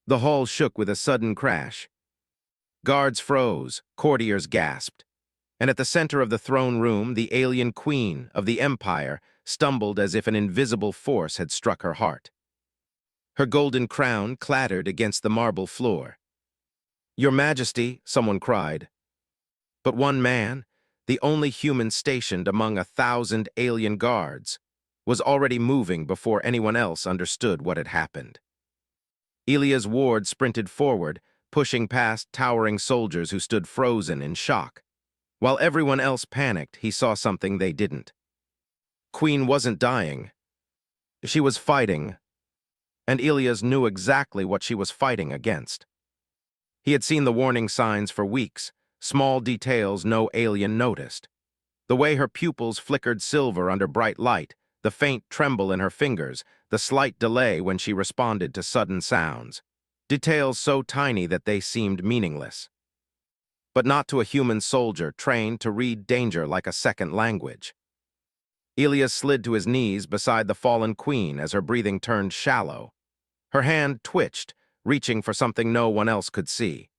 The hall shook with a sudden crash. Guards froze, courtiers gasped, and at the center of the throne room, the alien queen of the Empire stumbled as if an invisible force had struck her heart. Her golden crown clattered against the marble floor. "Your Majesty," someone cried. But one man, the only human stationed among 1,000 alien guards, was already moving before anyone else understood what had happened. Elia's ward sprinted forward, pushing past towering soldiers who stood frozen in shock. While everyone else panicked, he saw something they didn't. Queen wasn't dying. She was fighting, and Elias knew exactly what she was fighting against. He had seen the warning signs for weeks, small details no alien noticed. The way her pupils flickered silver under bright light, the faint tremble in her fingers, the slight delay when she responded to sudden sounds. Details so tiny that they seemed meaningless. But not to a human soldier trained to read danger like a second language. Elias slid to his knees beside the fallen queen as her breathing turned shallow. Her hand twitched, reaching for something no one else could see.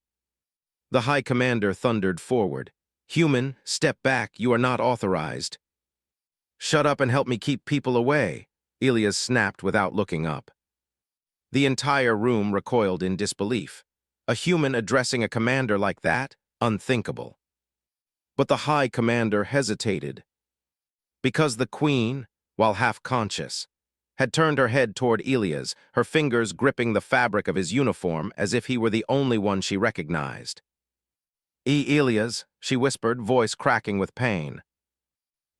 The High Commander thundered forward. "Human, step back, you are not authorized." "Shut up and help me keep people away," Elias snapped without looking up. The entire room recoiled in disbelief. A human addressing a commander like that? Unthinkable. But the High Commander hesitated. Because the Queen, while half-conscious, had turned her head toward Elias, her fingers gripping the fabric of his uniform as if he were the only one she recognized. Elias," she whispered, voice cracking with pain.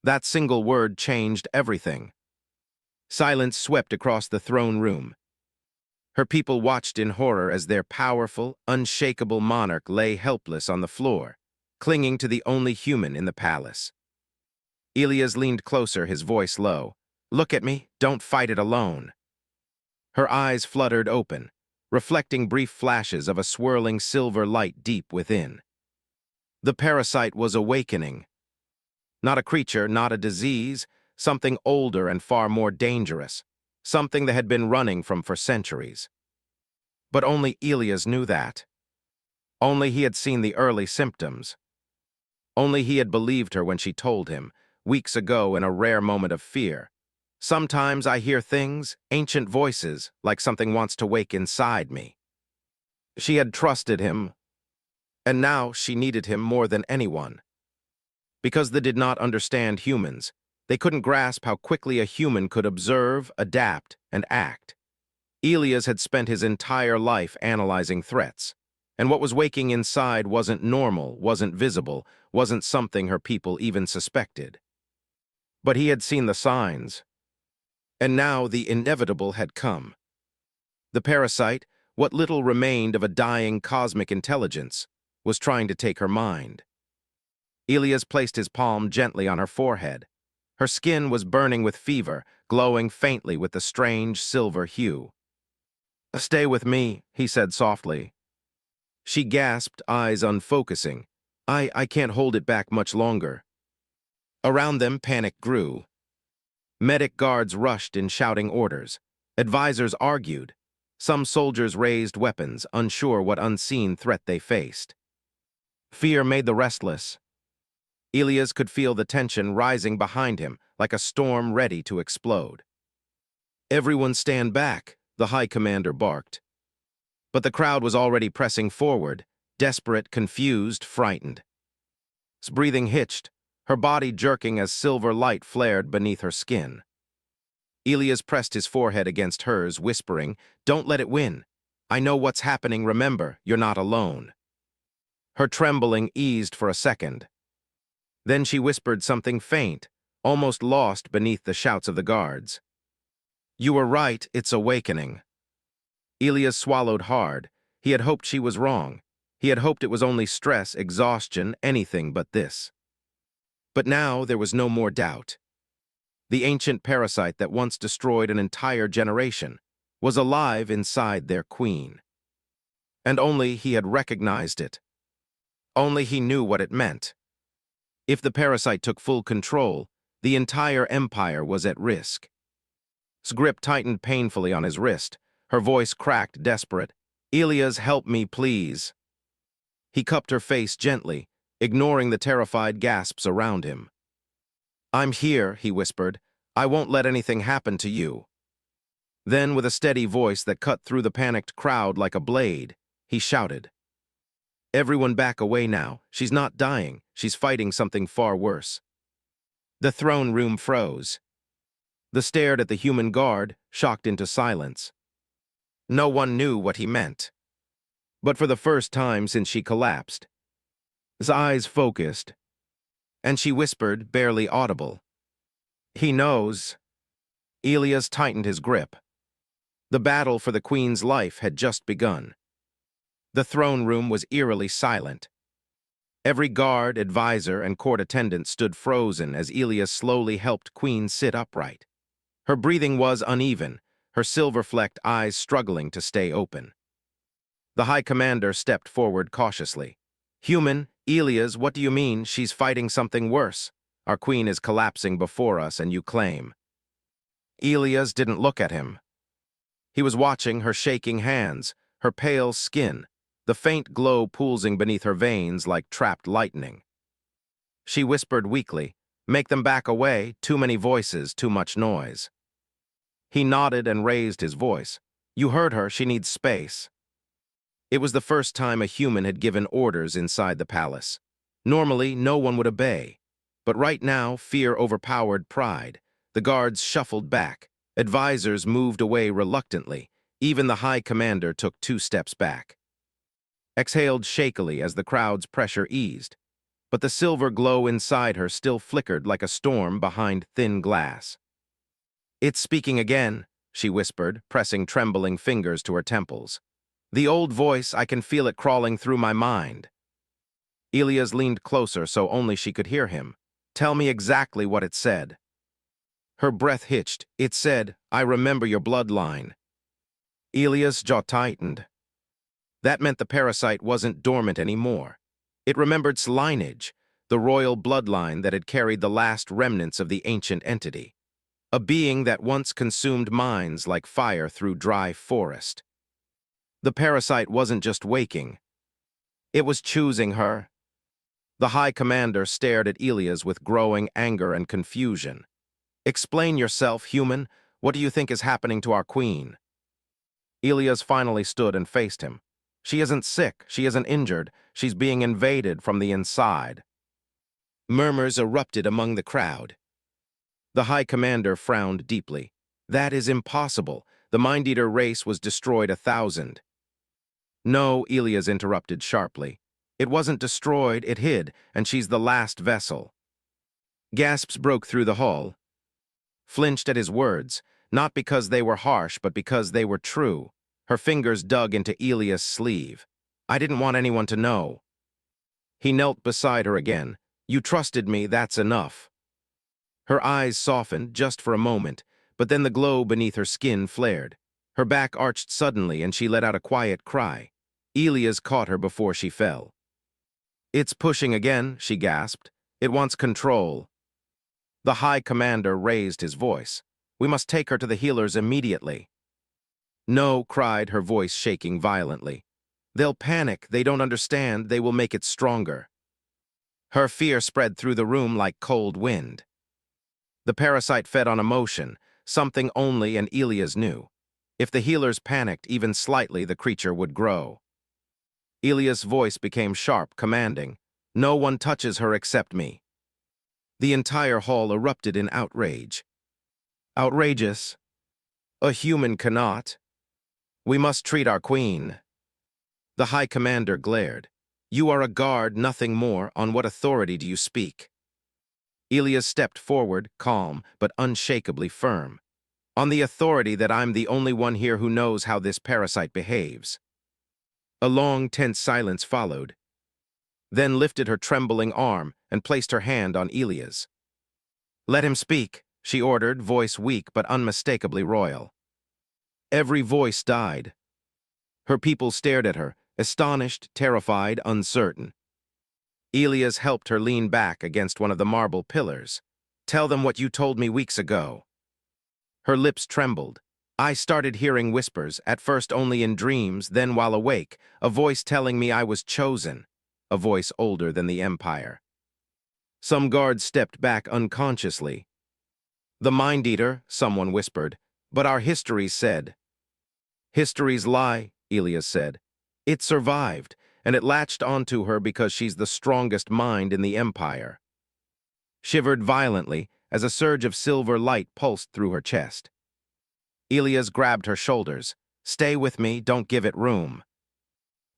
That single word changed everything. Silence swept across the throne room. Her people watched in horror as their powerful, unshakable monarch lay helpless on the floor, clinging to the only human in the palace. Elias leaned closer, his voice low. "Look at me, don't fight it alone." Her eyes fluttered open, reflecting brief flashes of a swirling silver light deep within. The parasite was awakening. Not a creature, not a disease, something older and far more dangerous, something that had been running from for centuries. But only Elias knew that. Only he had seen the early symptoms. Only he had believed her when she told him, weeks ago in a rare moment of fear. "Sometimes I hear things, ancient voices, like something wants to wake inside me." She had trusted him, and now she needed him more than anyone. Because they did not understand humans, they couldn't grasp how quickly a human could observe, adapt, and act. Elias had spent his entire life analyzing threats, and what was waking inside wasn't normal, wasn't visible, wasn't something her people even suspected. But he had seen the signs, and now the inevitable had come. The parasite, what little remained of a dying cosmic intelligence, was trying to take her mind. Elias placed his palm gently on her forehead. Her skin was burning with fever, glowing faintly with the strange silver hue. "Stay with me," he said softly. She gasped, eyes unfocusing. I can't hold it back much longer." Around them, panic grew. Medic guards rushed in shouting orders. Advisors argued. Some soldiers raised weapons, unsure what unseen threat they faced. Fear made the restless. Elias could feel the tension rising behind him, like a storm ready to explode. "Everyone stand back," the High Commander barked. But the crowd was already pressing forward, desperate, confused, frightened. His breathing hitched, her body jerking as silver light flared beneath her skin. Elias pressed his forehead against hers, whispering, "Don't let it win. I know what's happening, remember, you're not alone." Her trembling eased for a second. Then she whispered something faint, almost lost beneath the shouts of the guards. "You were right, it's awakening." Elias swallowed hard. He had hoped she was wrong. He had hoped it was only stress, exhaustion, anything but this. But now there was no more doubt. The ancient parasite that once destroyed an entire generation was alive inside their queen. And only he had recognized it. Only he knew what it meant. If the parasite took full control, the entire empire was at risk. His grip tightened painfully on his wrist. Her voice cracked, desperate. Elias, help me, please. He cupped her face gently, ignoring the terrified gasps around him. I'm here, he whispered. I won't let anything happen to you. Then, with a steady voice that cut through the panicked crowd like a blade, he shouted, Everyone back away now. She's not dying. She's fighting something far worse. The throne room froze. They stared at the human guard, shocked into silence. No one knew what he meant. But for the first time since she collapsed, his eyes focused, and she whispered, barely audible, He knows. Elias tightened his grip. The battle for the Queen's life had just begun. The throne room was eerily silent. Every guard, advisor, and court attendant stood frozen as Elias slowly helped Queen sit upright. Her breathing was uneven, her silver-flecked eyes struggling to stay open. The High Commander stepped forward cautiously. Human, Elias, what do you mean? She's fighting something worse. Our Queen is collapsing before us, and you claim. Elias didn't look at him. He was watching her shaking hands, her pale skin, the faint glow pulsing beneath her veins like trapped lightning. She whispered weakly, Make them back away, too many voices, too much noise. He nodded and raised his voice. You heard her, she needs space. It was the first time a human had given orders inside the palace. Normally, no one would obey. But right now, fear overpowered pride. The guards shuffled back. Advisors moved away reluctantly. Even the High Commander took 2 steps back. Exhaled shakily as the crowd's pressure eased. But the silver glow inside her still flickered like a storm behind thin glass. It's speaking again, she whispered, pressing trembling fingers to her temples. The old voice, I can feel it crawling through my mind. Elias leaned closer so only she could hear him. Tell me exactly what it said. Her breath hitched. It said, I remember your bloodline. Elias' jaw tightened. That meant the parasite wasn't dormant anymore. It remembered lineage, the royal bloodline that had carried the last remnants of the ancient entity. A being that once consumed minds like fire through dry forest. The parasite wasn't just waking. It was choosing her. The High Commander stared at Elias with growing anger and confusion. Explain yourself, human. What do you think is happening to our queen? Elias finally stood and faced him. She isn't sick, she isn't injured, she's being invaded from the inside. Murmurs erupted among the crowd. The High Commander frowned deeply. That is impossible. The Mind-Eater race was destroyed 1,000. No, Elias interrupted sharply. It wasn't destroyed, it hid, and she's the last vessel. Gasps broke through the hall. Flinched at his words, not because they were harsh, but because they were true. Her fingers dug into Elias' sleeve. I didn't want anyone to know. He knelt beside her again. You trusted me, that's enough. Her eyes softened just for a moment, but then the glow beneath her skin flared. Her back arched suddenly and she let out a quiet cry. Elias caught her before she fell. It's pushing again, she gasped. It wants control. The High Commander raised his voice. We must take her to the healers immediately. No, cried, her voice shaking violently. They'll panic, they don't understand, they will make it stronger. Her fear spread through the room like cold wind. The parasite fed on emotion, something only and Elias knew. If the healers panicked even slightly, the creature would grow. Elias' voice became sharp, commanding, No one touches her except me. The entire hall erupted in outrage. Outrageous. A human cannot. We must treat our queen. The High Commander glared. You are a guard, nothing more. On what authority do you speak? Elias stepped forward, calm, but unshakably firm. On the authority that I'm the only one here who knows how this parasite behaves. A long, tense silence followed, then lifted her trembling arm and placed her hand on Elias. Let him speak, she ordered, voice weak but unmistakably royal. Every voice died. Her people stared at her, astonished, terrified, uncertain. Elias helped her lean back against one of the marble pillars. Tell them what you told me weeks ago. Her lips trembled. I started hearing whispers, at first only in dreams, then while awake, a voice telling me I was chosen, a voice older than the Empire. Some guards stepped back unconsciously. The Mind Eater, someone whispered, but our histories said. Histories lie, Elias said. It survived, and it latched onto her because she's the strongest mind in the Empire. Shivered violently as a surge of silver light pulsed through her chest. Elias grabbed her shoulders. Stay with me, don't give it room.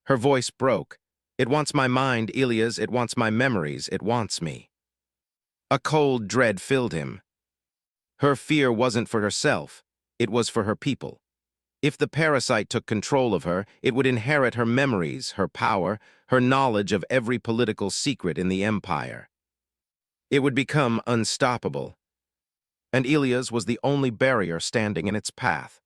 Her voice broke. It wants my mind, Elias, it wants my memories, it wants me. A cold dread filled him. Her fear wasn't for herself, it was for her people. If the parasite took control of her, it would inherit her memories, her power, her knowledge of every political secret in the Empire. It would become unstoppable. And Elias was the only barrier standing in its path.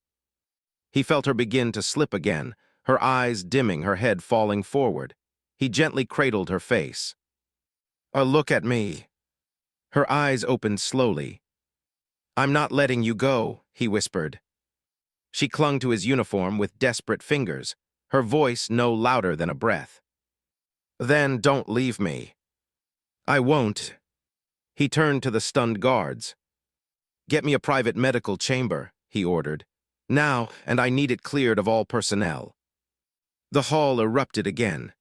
He felt her begin to slip again, her eyes dimming, her head falling forward. He gently cradled her face. Look at me." Her eyes opened slowly. "I'm not letting you go," he whispered. She clung to his uniform with desperate fingers, her voice no louder than a breath. "Then don't leave me." "I won't." He turned to the stunned guards. "Get me a private medical chamber," he ordered. "Now, and I need it cleared of all personnel." The hall erupted again.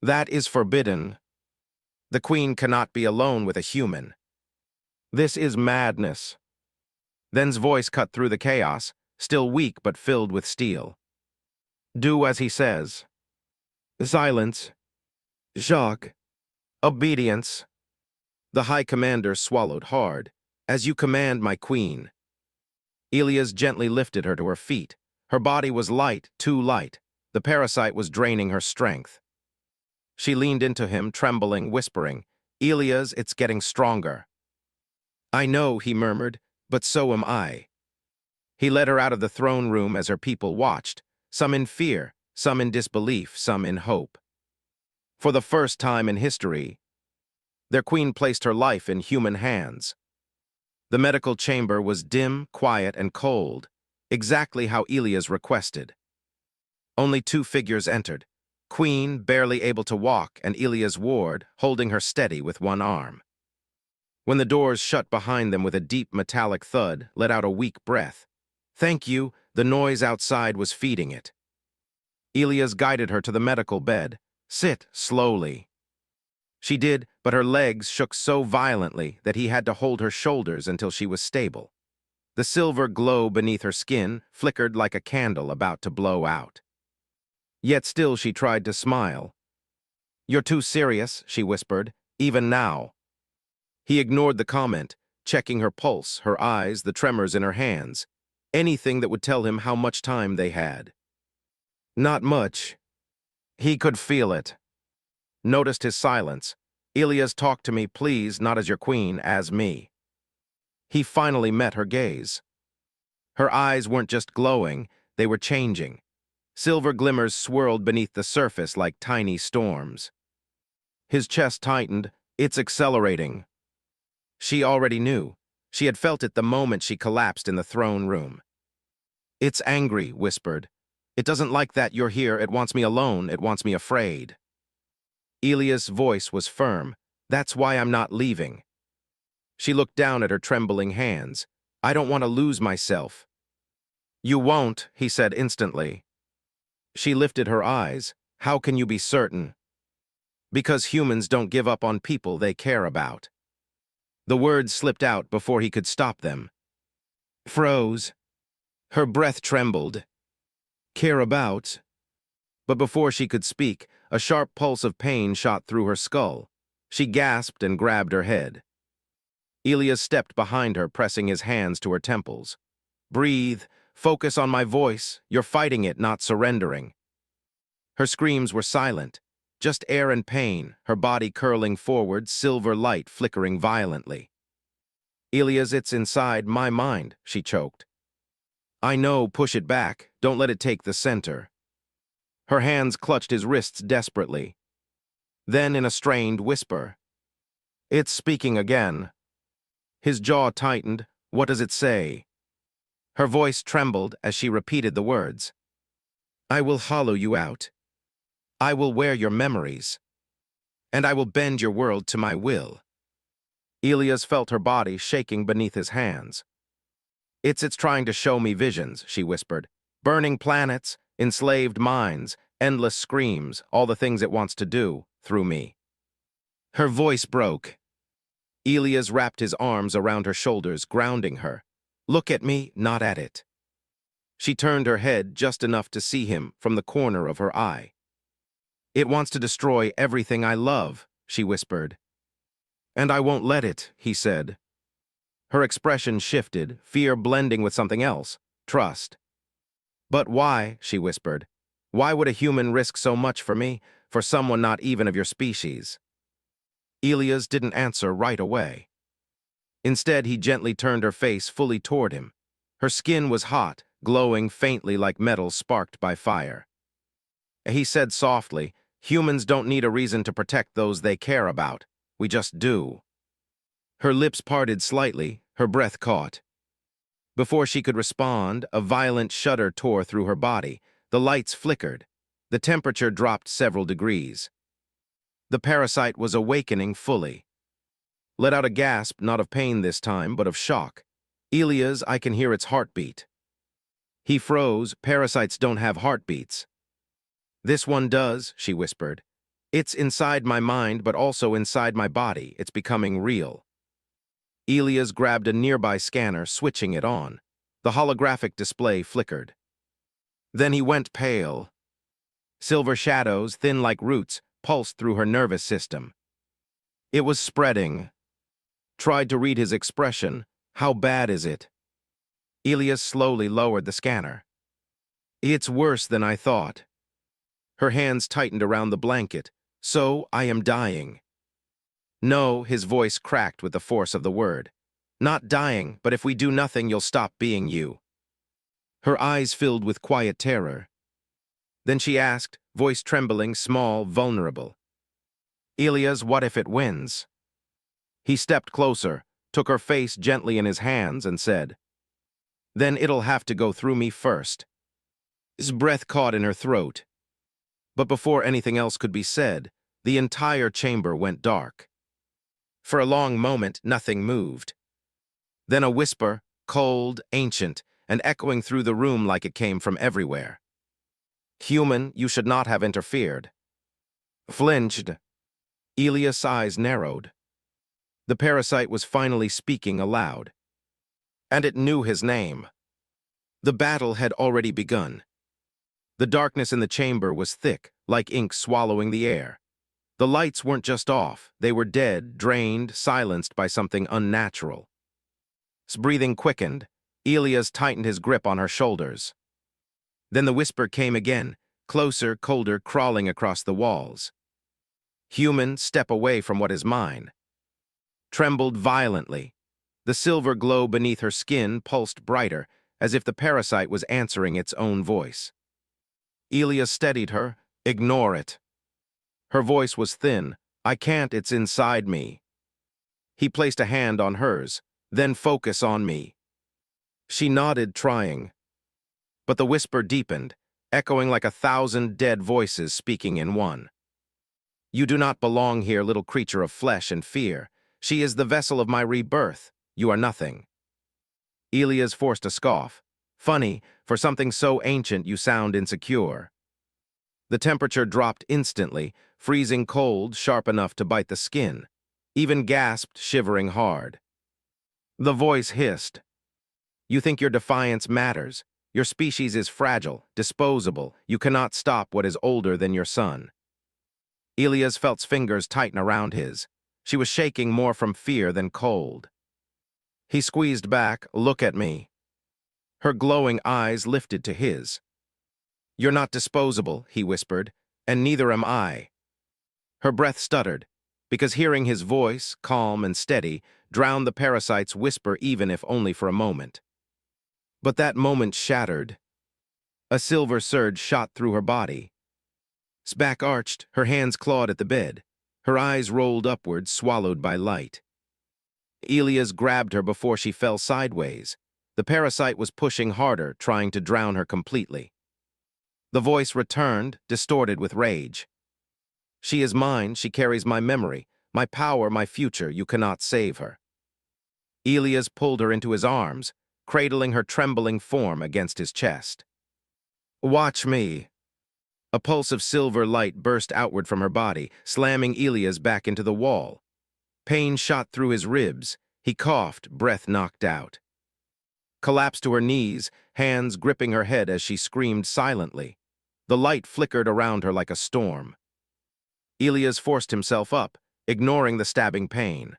"That is forbidden. The Queen cannot be alone with a human. This is madness." Then's voice cut through the chaos, still weak but filled with steel. "Do as he says." Silence. Shock. Obedience. The High Commander swallowed hard. "As you command, my queen." Elias gently lifted her to her feet. Her body was light, too light. The parasite was draining her strength. She leaned into him, trembling, whispering, "Elias, it's getting stronger." "I know," he murmured, "but so am I." He led her out of the throne room as her people watched, some in fear, some in disbelief, some in hope. For the first time in history, their queen placed her life in human hands. The medical chamber was dim, quiet, and cold, exactly how Elias requested. Only two figures entered, Queen, barely able to walk, and Elias' ward, holding her steady with one arm. When the doors shut behind them with a deep metallic thud, let out a weak breath. "Thank you," the noise outside was feeding it. Elias guided her to the medical bed. "Sit, slowly." She did, but her legs shook so violently that he had to hold her shoulders until she was stable. The silver glow beneath her skin flickered like a candle about to blow out. Yet still she tried to smile. "You're too serious," she whispered, "even now." He ignored the comment, checking her pulse, her eyes, the tremors in her hands, anything that would tell him how much time they had. Not much. He could feel it. Noticed his silence. "Elias, talk to me, please, not as your queen, as me." He finally met her gaze. Her eyes weren't just glowing, they were changing. Silver glimmers swirled beneath the surface like tiny storms. His chest tightened. "It's accelerating." She already knew. She had felt it the moment she collapsed in the throne room. "It's angry," whispered. "It doesn't like that you're here. It wants me alone. It wants me afraid." Elias' voice was firm. "That's why I'm not leaving." She looked down at her trembling hands. "I don't want to lose myself." "You won't," he said instantly. She lifted her eyes. "How can you be certain?" "Because humans don't give up on people they care about." The words slipped out before he could stop them. Froze. Her breath trembled. "Care about?" But before she could speak, a sharp pulse of pain shot through her skull. She gasped and grabbed her head. Elias stepped behind her, pressing his hands to her temples. "Breathe. Focus on my voice. You're fighting it, not surrendering." Her screams were silent, just air and pain, her body curling forward, silver light flickering violently. "Elias, it's inside my mind," she choked. "I know, push it back. Don't let it take the center." Her hands clutched his wrists desperately. Then, in a strained whisper, "It's speaking again." His jaw tightened. "What does it say?" Her voice trembled as she repeated the words. I will hollow you out. I will wear your memories. And I will bend your world to my will. Elias felt her body shaking beneath his hands. It's trying to show me visions, she whispered. Burning planets, enslaved minds, endless screams, all the things it wants to do, through me. Her voice broke. Elias wrapped his arms around her shoulders, grounding her. Look at me, not at it. She turned her head just enough to see him from the corner of her eye. It wants to destroy everything I love, she whispered. And I won't let it, he said. Her expression shifted, fear blending with something else, trust. But why, she whispered. Why would a human risk so much for me, for someone not even of your species? Elias didn't answer right away. Instead, he gently turned her face fully toward him. Her skin was hot, glowing faintly like metal sparked by fire. He said softly, humans don't need a reason to protect those they care about. We just do. Her lips parted slightly, her breath caught. Before she could respond, a violent shudder tore through her body. The lights flickered. The temperature dropped several degrees. The parasite was awakening fully. Let out a gasp, not of pain this time, but of shock. Elias, I can hear its heartbeat. He froze. Parasites don't have heartbeats. This one does, she whispered. It's inside my mind, but also inside my body. It's becoming real. Elias grabbed a nearby scanner, switching it on. The holographic display flickered. Then he went pale. Silver shadows, thin like roots, pulsed through her nervous system. It was spreading. Tried to read his expression. How bad is it? Elias slowly lowered the scanner. It's worse than I thought. Her hands tightened around the blanket. So, I am dying. No, his voice cracked with the force of the word. Not dying, but if we do nothing, you'll stop being you. Her eyes filled with quiet terror. Then she asked, voice trembling, small, vulnerable. Elias, what if it wins? He stepped closer, took her face gently in his hands, and said, Then it'll have to go through me first. His breath caught in her throat. But before anything else could be said, the entire chamber went dark. For a long moment, nothing moved. Then a whisper, cold, ancient, and echoing through the room like it came from everywhere. Human, you should not have interfered. Flinched. Elias' eyes narrowed. The parasite was finally speaking aloud. And it knew his name. The battle had already begun. The darkness in the chamber was thick, like ink swallowing the air. The lights weren't just off, they were dead, drained, silenced by something unnatural. His breathing quickened. Elias tightened his grip on her shoulders. Then the whisper came again, closer, colder, crawling across the walls. Human, step away from what is mine. Trembled violently. The silver glow beneath her skin pulsed brighter, as if the parasite was answering its own voice. Elias steadied her. Ignore it. Her voice was thin. I can't, it's inside me. He placed a hand on hers. Then focus on me. She nodded, trying. But the whisper deepened, echoing like 1,000 dead voices speaking in one. You do not belong here, little creature of flesh and fear. She is the vessel of my rebirth. You are nothing. Elias forced a scoff. Funny, for something so ancient you sound insecure. The temperature dropped instantly, freezing cold, sharp enough to bite the skin. Even gasped, shivering hard. The voice hissed. You think your defiance matters. Your species is fragile, disposable. You cannot stop what is older than your son. Elias felt fingers tighten around his. She was shaking more from fear than cold. He squeezed back. Look at me. Her glowing eyes lifted to his. You're not disposable, he whispered, and neither am I. Her breath stuttered, because hearing his voice, calm and steady, drowned the parasite's whisper even if only for a moment. But that moment shattered. A silver surge shot through her body. His back arched, her hands clawed at the bed. Her eyes rolled upward, swallowed by light. Elias grabbed her before she fell sideways. The parasite was pushing harder, trying to drown her completely. The voice returned, distorted with rage. She is mine, she carries my memory, my power, my future, you cannot save her. Elias pulled her into his arms, cradling her trembling form against his chest. Watch me. A pulse of silver light burst outward from her body, slamming Elias back into the wall. Pain shot through his ribs. He coughed, breath knocked out. Collapsed to her knees, hands gripping her head as she screamed silently. The light flickered around her like a storm. Elias forced himself up, ignoring the stabbing pain.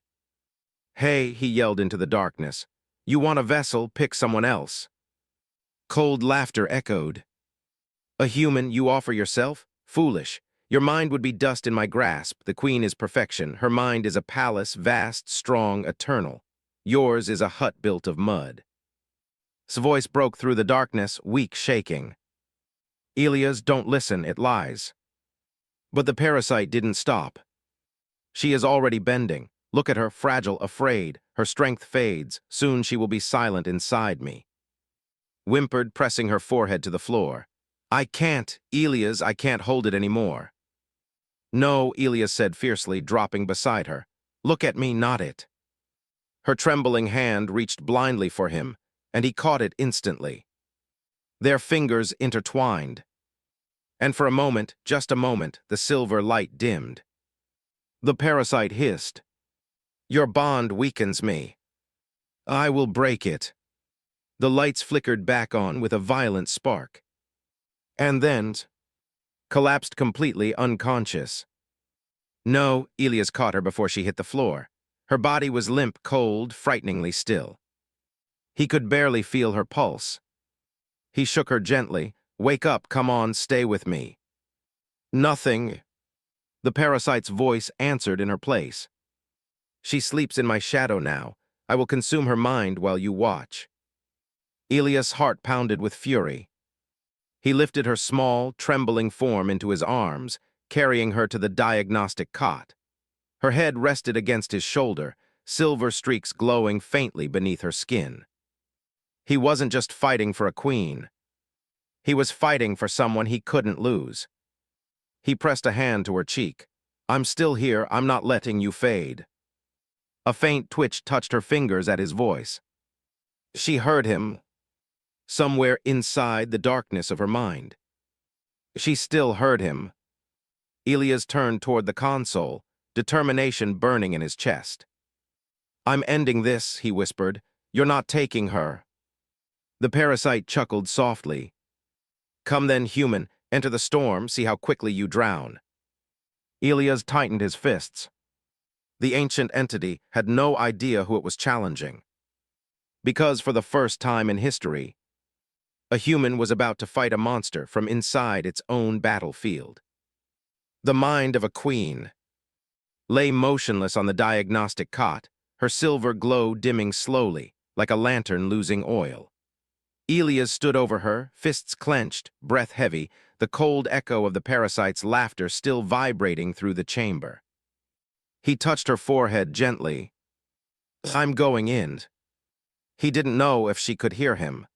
Hey, he yelled into the darkness. You want a vessel, pick someone else. Cold laughter echoed. A human, you offer yourself? Foolish. Your mind would be dust in my grasp. The queen is perfection. Her mind is a palace, vast, strong, eternal. Yours is a hut built of mud. His voice broke through the darkness, weak, shaking. Elias, don't listen, it lies. But the parasite didn't stop. She is already bending. Look at her, fragile, afraid. Her strength fades. Soon she will be silent inside me. Whimpered, pressing her forehead to the floor. I can't, Elias, I can't hold it anymore. No, Elias said fiercely, dropping beside her. Look at me, not it. Her trembling hand reached blindly for him, and he caught it instantly. Their fingers intertwined. And for a moment, just a moment, the silver light dimmed. The parasite hissed. Your bond weakens me. I will break it. The lights flickered back on with a violent spark. And then collapsed completely unconscious. No, Elias caught her before she hit the floor. Her body was limp, cold, frighteningly still. He could barely feel her pulse. He shook her gently. Wake up, come on, stay with me. Nothing. The parasite's voice answered in her place. She sleeps in my shadow now. I will consume her mind while you watch. Elias' heart pounded with fury. He lifted her small, trembling form into his arms, carrying her to the diagnostic cot. Her head rested against his shoulder, silver streaks glowing faintly beneath her skin. He wasn't just fighting for a queen. He was fighting for someone he couldn't lose. He pressed a hand to her cheek. I'm still here, I'm not letting you fade. A faint twitch touched her fingers at his voice. She heard him, somewhere inside the darkness of her mind. She still heard him. Elias turned toward the console, determination burning in his chest. I'm ending this, he whispered. You're not taking her. The parasite chuckled softly. Come then, human, enter the storm, see how quickly you drown. Elias tightened his fists. The ancient entity had no idea who it was challenging. Because for the first time in history, a human was about to fight a monster from inside its own battlefield. The mind of a queen lay motionless on the diagnostic cot, her silver glow dimming slowly, like a lantern losing oil. Elias stood over her, fists clenched, breath heavy, the cold echo of the parasite's laughter still vibrating through the chamber. He touched her forehead gently. I'm going in. He didn't know if she could hear him,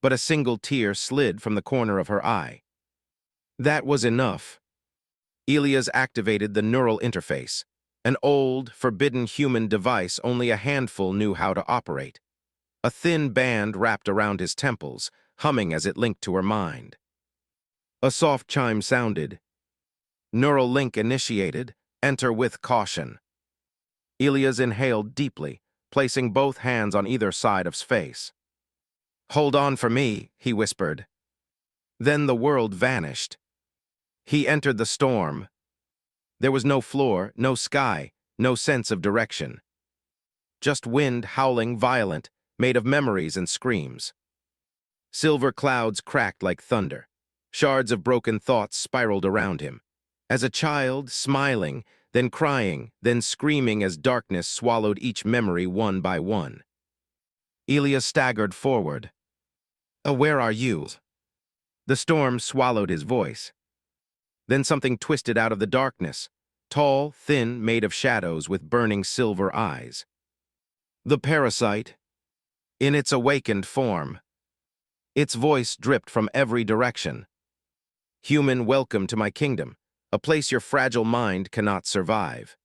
but a single tear slid from the corner of her eye. That was enough. Elias activated the neural interface, an old, forbidden human device only a handful knew how to operate. A thin band wrapped around his temples, humming as it linked to her mind. A soft chime sounded. Neural link initiated. Enter with caution. Elias inhaled deeply, placing both hands on either side of his face. Hold on for me, he whispered. Then the world vanished. He entered the storm. There was no floor, no sky, no sense of direction. Just wind howling violent, made of memories and screams. Silver clouds cracked like thunder. Shards of broken thoughts spiraled around him. As a child, smiling, then crying, then screaming as darkness swallowed each memory one by one. Elias staggered forward. Where are you? The storm swallowed his voice. Then something twisted out of the darkness, tall, thin, made of shadows with burning silver eyes. The parasite. in its awakened form. Its voice dripped from every direction. Human, welcome to my kingdom, a place your fragile mind cannot survive.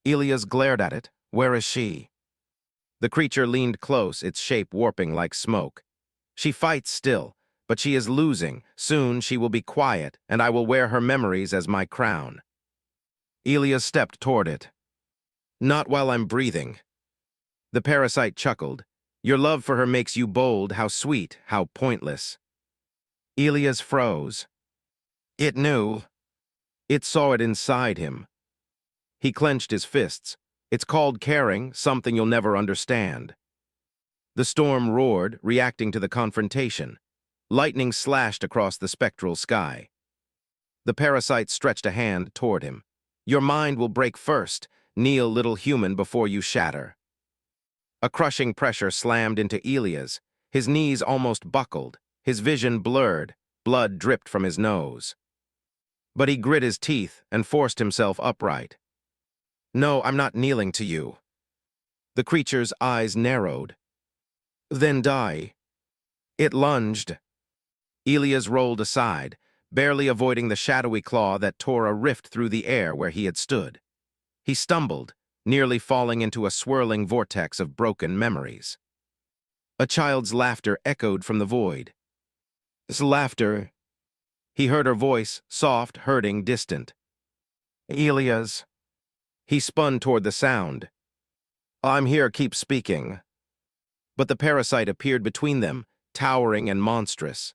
Elias glared at it. Where is she? The creature leaned close, its shape warping like smoke. She fights still, but she is losing. Soon she will be quiet, and I will wear her memories as my crown. Elias stepped toward it. Not while I'm breathing. The parasite chuckled. Your love for her makes you bold. How sweet, how pointless. Elias froze. It knew. It saw it inside him. He clenched his fists. It's called caring, something you'll never understand. The storm roared, reacting to the confrontation. Lightning slashed across the spectral sky. The parasite stretched a hand toward him. Your mind will break first. Kneel, little human, before you shatter. A crushing pressure slammed into Elias. His knees almost buckled. His vision blurred. Blood dripped from his nose. But he grit his teeth and forced himself upright. No, I'm not kneeling to you. The creature's eyes narrowed. Then die. It lunged. Elias rolled aside, barely avoiding the shadowy claw that tore a rift through the air where he had stood. He stumbled, nearly falling into a swirling vortex of broken memories. A child's laughter echoed from the void. This laughter. He heard her voice, soft, hurting, distant. Elias. He spun toward the sound. I'm here, keep speaking. But the parasite appeared between them, towering and monstrous.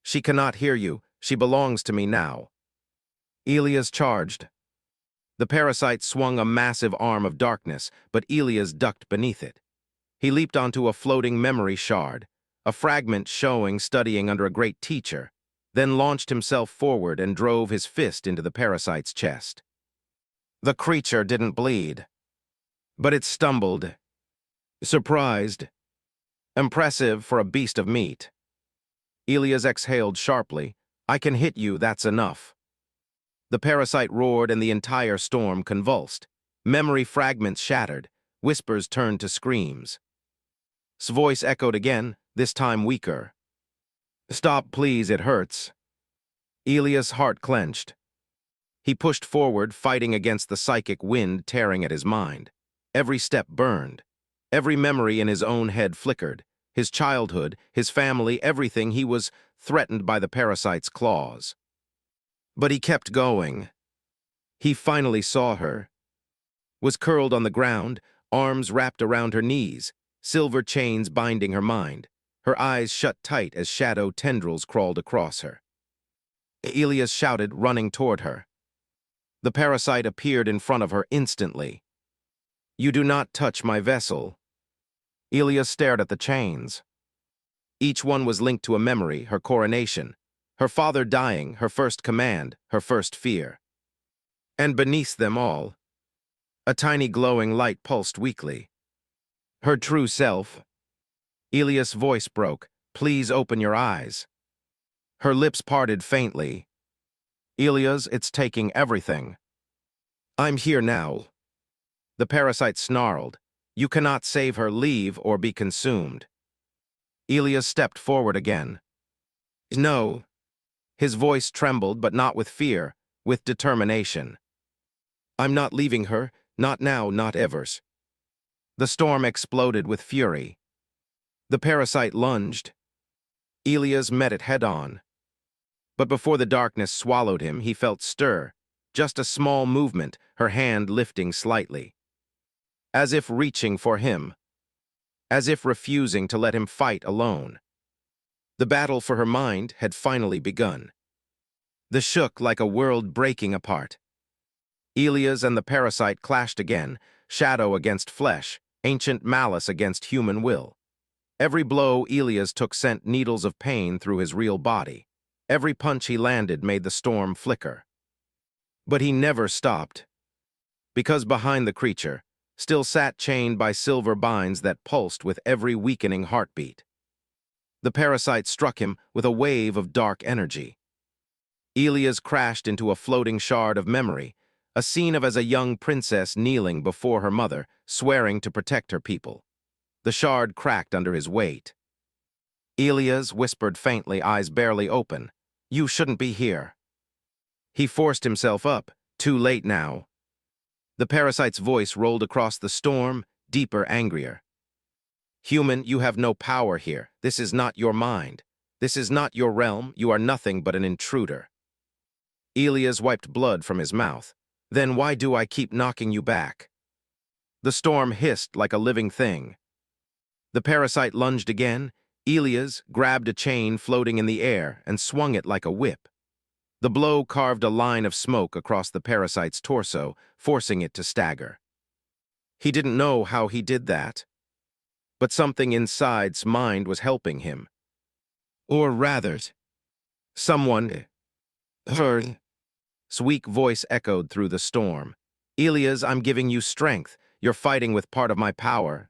She cannot hear you. She belongs to me now. Elias charged. The parasite swung a massive arm of darkness, but Elias ducked beneath it. He leaped onto a floating memory shard, a fragment showing studying under a great teacher, then launched himself forward and drove his fist into the parasite's chest. The creature didn't bleed, but it stumbled. Surprised. Impressive for a beast of meat. Elias exhaled sharply. I can hit you, that's enough. The parasite roared and the entire storm convulsed. Memory fragments shattered. Whispers turned to screams. His voice echoed again, this time weaker. Stop, please, it hurts. Elias' heart clenched. He pushed forward, fighting against the psychic wind tearing at his mind. Every step burned. Every memory in his own head flickered. His childhood, his family, everything. He was threatened by the parasite's claws. But he kept going. He finally saw her. Was curled on the ground, arms wrapped around her knees, silver chains binding her mind. Her eyes shut tight as shadow tendrils crawled across her. Elias shouted, running toward her. The parasite appeared in front of her instantly. You do not touch my vessel. Elias stared at the chains. Each one was linked to a memory, her coronation, her father dying, her first command, her first fear. And beneath them all, a tiny glowing light pulsed weakly. Her true self. Elias' voice broke. Please open your eyes. Her lips parted faintly. Elias, it's taking everything. I'm here now. The parasite snarled. You cannot save her, leave or be consumed. Elias stepped forward again. No. His voice trembled, but not with fear, with determination. I'm not leaving her, not now, not ever. The storm exploded with fury. The parasite lunged. Elias met it head-on. But before the darkness swallowed him, he felt stir, just a small movement, her hand lifting slightly. As if reaching for him. As if refusing to let him fight alone. The battle for her mind had finally begun. The shook like a world breaking apart. Elias and the parasite clashed again, shadow against flesh, ancient malice against human will. Every blow Elias took sent needles of pain through his real body. Every punch he landed made the storm flicker. But he never stopped. Because behind the creature, still sat chained by silver binds that pulsed with every weakening heartbeat. The parasite struck him with a wave of dark energy. Elias crashed into a floating shard of memory, a scene of as a young princess kneeling before her mother, swearing to protect her people. The shard cracked under his weight. Elias whispered faintly, eyes barely open. "You shouldn't be here." He forced himself up. Too late now. The parasite's voice rolled across the storm, deeper, angrier. "Human, you have no power here. This is not your mind. This is not your realm. You are nothing but an intruder." Elias wiped blood from his mouth. "Then why do I keep knocking you back?" The storm hissed like a living thing. The parasite lunged again. Elias grabbed a chain floating in the air and swung it like a whip. The blow carved a line of smoke across the parasite's torso, forcing it to stagger. He didn't know how he did that, but something inside's mind was helping him. Or rather, someone heard. His weak voice echoed through the storm. "Elias, I'm giving you strength. You're fighting with part of my power."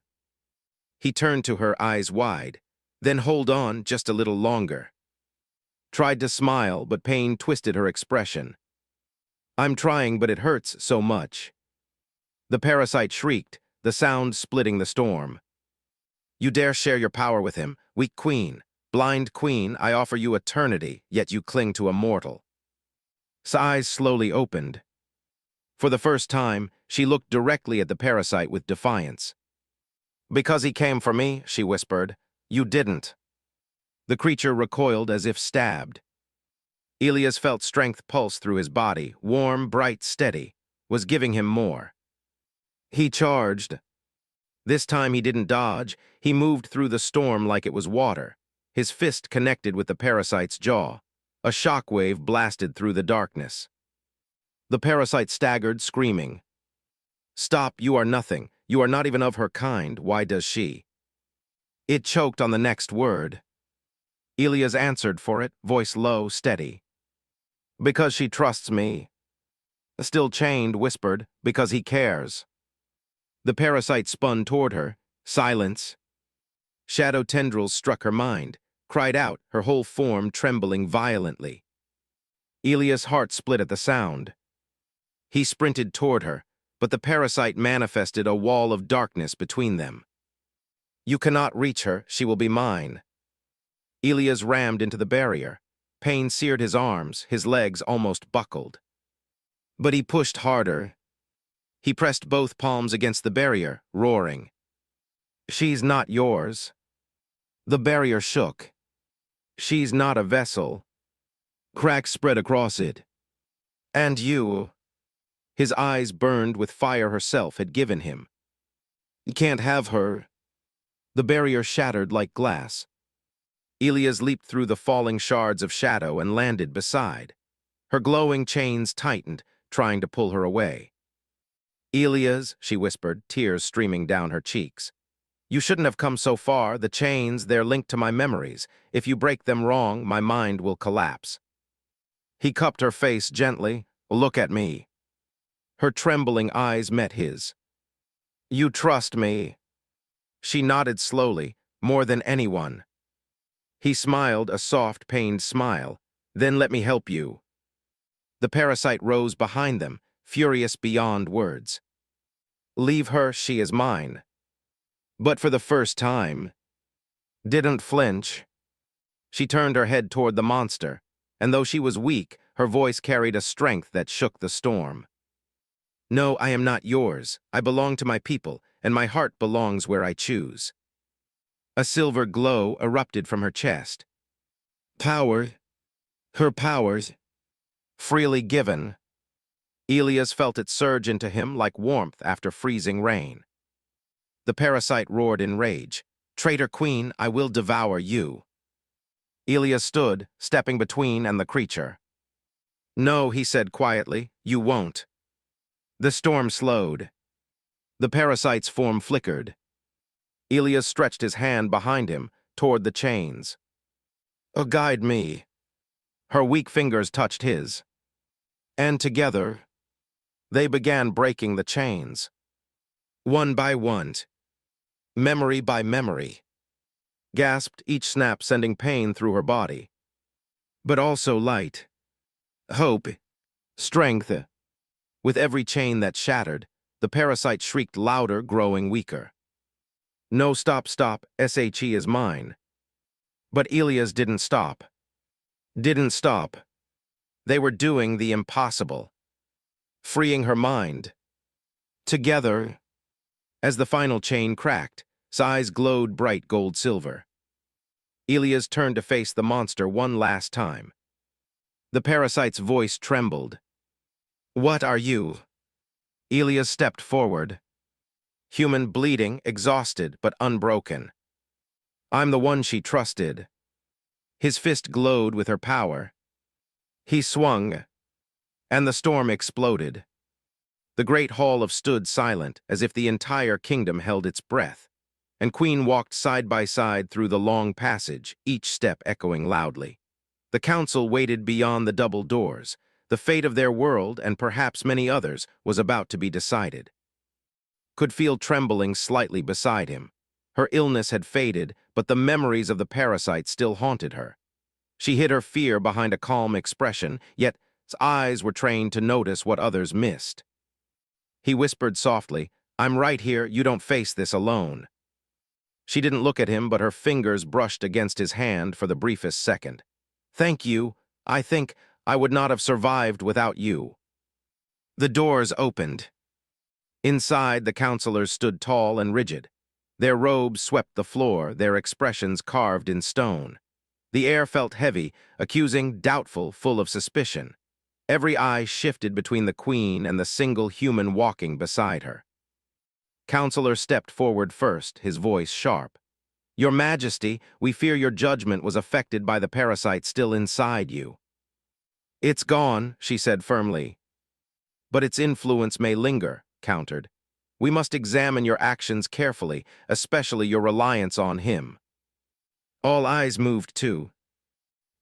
He turned to her, eyes wide. "Then hold on just a little longer." Tried to smile, but pain twisted her expression. "I'm trying, but it hurts so much." The parasite shrieked, the sound splitting the storm. "You dare share your power with him, weak queen, blind queen, I offer you eternity, yet you cling to a mortal." His eyes slowly opened. For the first time, she looked directly at the parasite with defiance. "Because he came for me," she whispered. "You didn't." The creature recoiled as if stabbed. Elias felt strength pulse through his body, warm, bright, steady, was giving him more. He charged. This time he didn't dodge, he moved through the storm like it was water. His fist connected with the parasite's jaw. A shockwave blasted through the darkness. The parasite staggered, screaming. "Stop, you are nothing. You are not even of her kind. Why does she?" It choked on the next word. Elias answered for it, voice low, steady. "Because she trusts me." Still chained, whispered, "Because he cares." The parasite spun toward her. Silence. Shadow tendrils struck her mind, cried out, her whole form trembling violently. Elias' heart split at the sound. He sprinted toward her, but the parasite manifested a wall of darkness between them. "You cannot reach her, she will be mine." Elias rammed into the barrier. Pain seared his arms, his legs almost buckled. But he pushed harder. He pressed both palms against the barrier, roaring. "She's not yours." The barrier shook. "She's not a vessel." Cracks spread across it. "And you." His eyes burned with fire herself had given him. "You can't have her." The barrier shattered like glass. Elias leaped through the falling shards of shadow and landed beside. Her glowing chains tightened, trying to pull her away. "Elias," she whispered, tears streaming down her cheeks. "You shouldn't have come so far. The chains, they're linked to my memories. If you break them wrong, my mind will collapse." He cupped her face gently. "Look at me." Her trembling eyes met his. "You trust me." She nodded slowly, more than anyone. He smiled, a soft, pained smile. "Then let me help you." The parasite rose behind them, furious beyond words. "Leave her, she is mine." But for the first time, didn't flinch. She turned her head toward the monster, and though she was weak, her voice carried a strength that shook the storm. "No, I am not yours. I belong to my people, and my heart belongs where I choose." A silver glow erupted from her chest. Power. Her powers. Freely given. Elias felt it surge into him like warmth after freezing rain. The parasite roared in rage. "Traitor queen, I will devour you." Elias stood, stepping between and the creature. "No," he said quietly, "you won't." The storm slowed. The parasite's form flickered. Elias stretched his hand behind him, toward the chains. Guide me." Her weak fingers touched his. And together, they began breaking the chains. One by one. Memory by memory. Gasped, each snap sending pain through her body. But also light. Hope. Strength. With every chain that shattered, the parasite shrieked louder, growing weaker. No, stop, stop, SHE is mine. But Elias didn't stop. Didn't stop. They were doing the impossible. Freeing her mind. Together. As the final chain cracked, eyes glowed bright gold-silver. Elias turned to face the monster one last time. The parasite's voice trembled. What are you? Elias stepped forward. Human, bleeding, exhausted, but unbroken. I'm the one she trusted. His fist glowed with her power. He swung, and the storm exploded. The great hall stood silent, as if the entire kingdom held its breath, and Queen walked side by side through the long passage, each step echoing loudly. The council waited beyond the double doors. The fate of their world, and perhaps many others, was about to be decided. Could feel trembling slightly beside him. Her illness had faded, but the memories of the parasite still haunted her. She hid her fear behind a calm expression, yet his eyes were trained to notice what others missed. He whispered softly, I'm right here, you don't face this alone. She didn't look at him, but her fingers brushed against his hand for the briefest second. Thank you. I think I would not have survived without you. The doors opened. Inside, the counselors stood tall and rigid. Their robes swept the floor, their expressions carved in stone. The air felt heavy, accusing, doubtful, full of suspicion. Every eye shifted between the queen and the single human walking beside her. Counselor stepped forward first, his voice sharp. Your Majesty, we fear your judgment was affected by the parasite still inside you. It's gone, she said firmly. But its influence may linger, countered. We must examine your actions carefully, especially your reliance on him. All eyes moved too.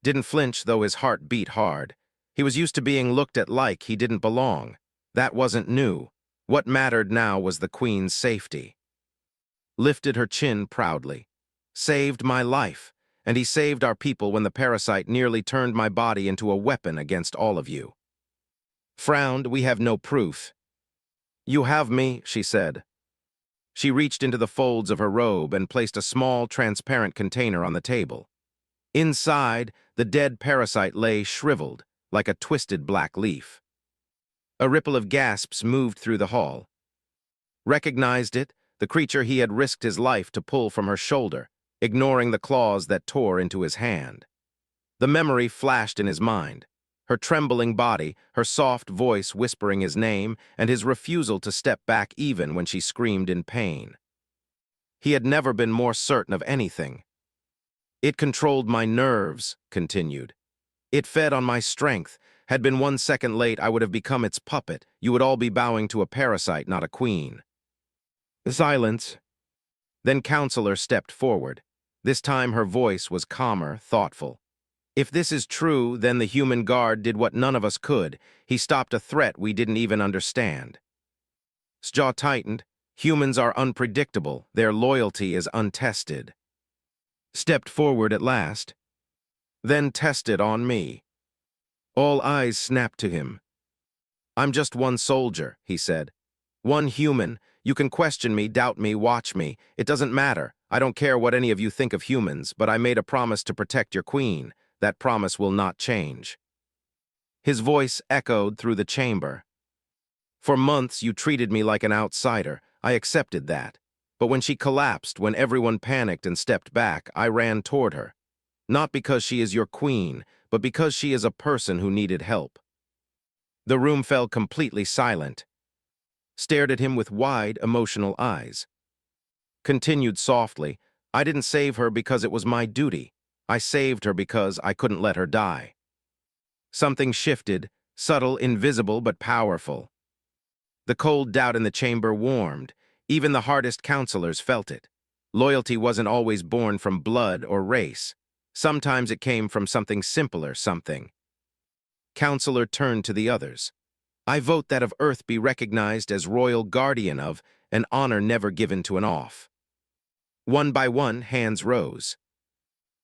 Didn't flinch, though his heart beat hard. He was used to being looked at like he didn't belong. That wasn't new. What mattered now was the queen's safety. Lifted her chin proudly. Saved my life, and he saved our people when the parasite nearly turned my body into a weapon against all of you. Frowned, we have no proof. You have me, she said. She reached into the folds of her robe and placed a small, transparent container on the table. Inside, the dead parasite lay shriveled, like a twisted black leaf. A ripple of gasps moved through the hall. Recognized it, the creature he had risked his life to pull from her shoulder, ignoring the claws that tore into his hand. The memory flashed in his mind. Her trembling body, her soft voice whispering his name, and his refusal to step back even when she screamed in pain. He had never been more certain of anything. It controlled my nerves, continued. It fed on my strength. Had been 1 second late, I would have become its puppet. You would all be bowing to a parasite, not a queen. Silence. Then Counselor stepped forward. This time her voice was calmer, thoughtful. If this is true, then the human guard did what none of us could. He stopped a threat we didn't even understand. His jaw tightened. Humans are unpredictable. Their loyalty is untested. Stepped forward at last. Then tested on me. All eyes snapped to him. I'm just one soldier, he said. One human. You can question me, doubt me, watch me. It doesn't matter. I don't care what any of you think of humans, but I made a promise to protect your queen. That promise will not change. His voice echoed through the chamber. For months you treated me like an outsider. I accepted that. But when she collapsed, when everyone panicked and stepped back, I ran toward her. Not because she is your queen, but because she is a person who needed help. The room fell completely silent. Stared at him with wide, emotional eyes. Continued softly, I didn't save her because it was my duty. I saved her because I couldn't let her die. Something shifted, subtle, invisible, but powerful. The cold doubt in the chamber warmed. Even the hardest counselors felt it. Loyalty wasn't always born from blood or race. Sometimes it came from something simpler, something. Counselor turned to the others. I vote that of Earth be recognized as royal guardian of, an honor never given to an off. One by one, hands rose.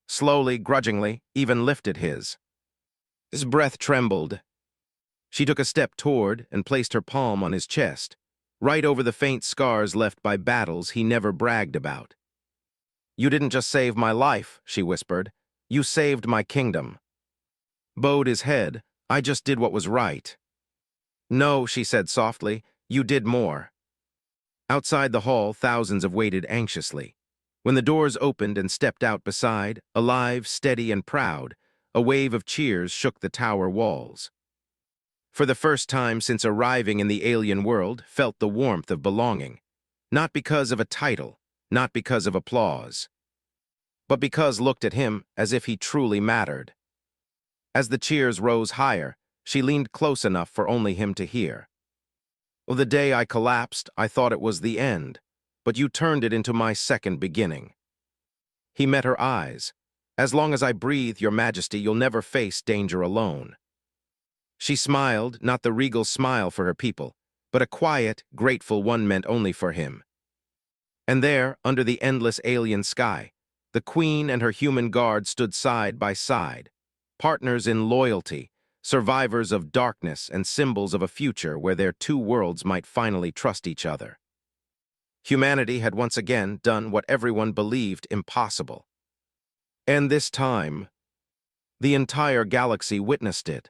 Slowly, grudgingly, even lifted his. His breath trembled. She took a step toward and placed her palm on his chest. right over the faint scars left by battles he never bragged about. "You didn't just save my life," she whispered. "You saved my kingdom." Bowed his head. "I just did what was right." "No," she said softly, "you did more." Outside the hall, thousands have waited anxiously. When the doors opened and stepped out beside, alive, steady, and proud, a wave of cheers shook the tower walls. For the first time since arriving in the alien world, felt the warmth of belonging. Not because of a title, not because of applause, but because looked at him as if he truly mattered. As the cheers rose higher, she leaned close enough for only him to hear. "Well, the day I collapsed, I thought it was the end, but you turned it into my second beginning." He met her eyes. "As long as I breathe, Your Majesty, you'll never face danger alone." She smiled, not the regal smile for her people, but a quiet, grateful one meant only for him. And there, under the endless alien sky, the Queen and her human guard stood side by side, partners in loyalty, survivors of darkness and symbols of a future where their two worlds might finally trust each other. Humanity had once again done what everyone believed impossible. And this time, the entire galaxy witnessed it.